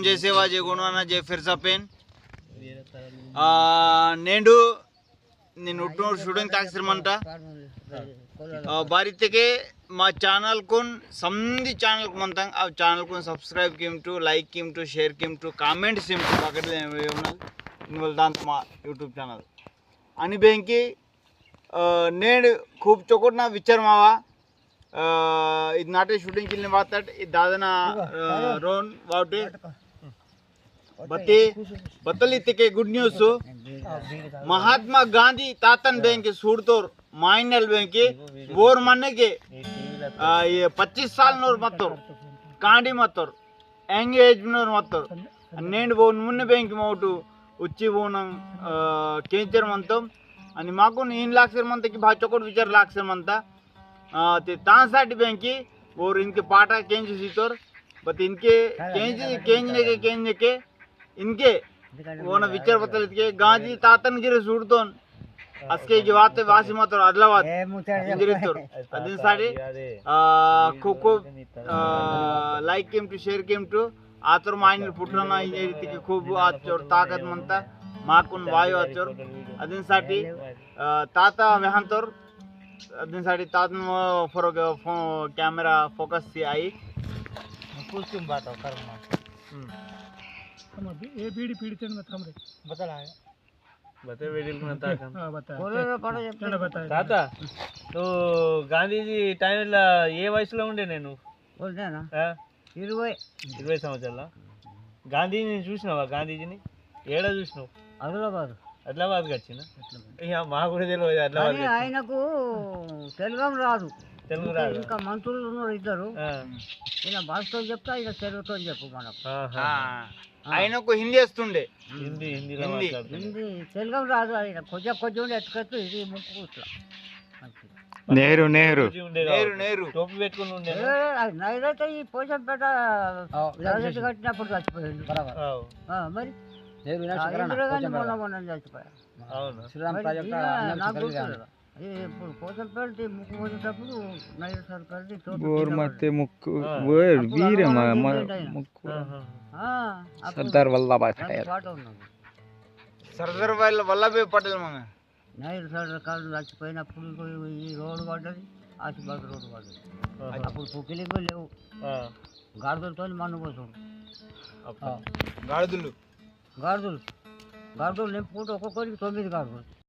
जय सेवा जय गुणवाना जय फिरसा पेन नेंडू నేను ఉట్నూరు స్టూడెంట్ తాక్సిరమంట బారితెకే మా ఛానల్ కొన్ సంది ఛానల్ కు మంతం ఆ ఛానల్ కొన్ సబ్స్క్రైబ్ కిమ్ టు లైక్ కిమ్ టు షేర్ కిమ్ టు కామెంట్ సిమ్ టు పకడ్లే ఉన్నది ఇన్వల్ దాంత మా యూట్యూబ్ ఛానల్ అని బెంకి నేడు खूप चोकोटना विचार मावा ఇది నాటే షూటింగ్ కిల్ని వాతట్ ఇది దాదన రోన్ what a बतली तिके good news Mahatma Gandhi तातन bank सूड़तोर माइनल bank वोर मन्ने के ये 25 साल नोर मत्तोर कांडी मत्तोर एंगेज नोर मत्तोर नेंड वो मुन्ने बैंक मोटू उच्ची वोनं केंचर मंतम आणि मागून 3 लाख सर मंत की भाचोकोट विचार लाख सर मंता ते तांसाठी बैंकी वोर इनके पाटा केंज सीतोर बट इनके केंज के इनके वो ना विचार बतल के गांधी तातन गिरे सूडतोन अस्के जवाते वासी मत और अदलावाद इंद्रितोर अदिन साडी खूप खूप लाइक किम टू शेअर किम टू आतर माइनल फुटना ಈ ರೀತಿಗೆ खूप आचोर ताकत म्हणता माकून वायू आचोर अदिन साठी ताता वेहांतोर अदिन साठी तातन फरक कैमरा फोकस सी आई कुछ तुम बात करना ये बीड़ी पीड़ी तेन में थमरे बता रहा है बता वेडिल में ता हां बता बोलो पड़ो चलो बता తాత तो गांधी जी टाइम ला ఏ వయసులో ఉండే నేను बोलना 20 సంవత్సరాల గాంధీని చూసినావా గాంధీజీని ఏడ చూసినావు ఆదిలాబాద్ వచ్చిన ఇక మా కూడా తెలియదు ఆదిలాబాద్ ఆయనకు తెలుగు రాదు ఇంకా మంత్రులు ఉన్నారు ఇద్దరు ఈయన భాషతో చెప్తా ఇక తెలుగుతో చెప్పు మనకు ఆయనకు హిందీ వస్తుండే హిందీలో హిందీ తెలుగు రాదు ఆయన కొంచెం ఎట్టుకొచ్చు ఇది ముక్కు ఇట్లా నెహ్రూ టోపీ పెట్టుకుని ఉండే నైరైతే ఈ పోషంపేట ప్రాజెక్టు కట్టినప్పుడు చచ్చిపోయింది మరి మొన్న చచ్చిపోయా నాకు గుర్తులేదు ఇప్పుడు పోషంపేట ముక్కు పోసేటప్పుడు నైరు సర్కారు ముక్కు సర్దార్ వల్లభాయ్ పటేల్ సర్దార్ వల్లభాయ్ పటేల్ మంగ నైరు సర్కారు చచ్చిపోయినప్పుడు ఈ రోడ్డు పడ్డది ఆసిఫాబాద్ రోడ్డు పడ్డది అప్పుడు పుక్కిలింగు లేవు గాడిదలతో మన్ను పోతుంది గాడిదలు నింపుకుంటూ ఒక్కొక్కరికి 9 గాడిదలు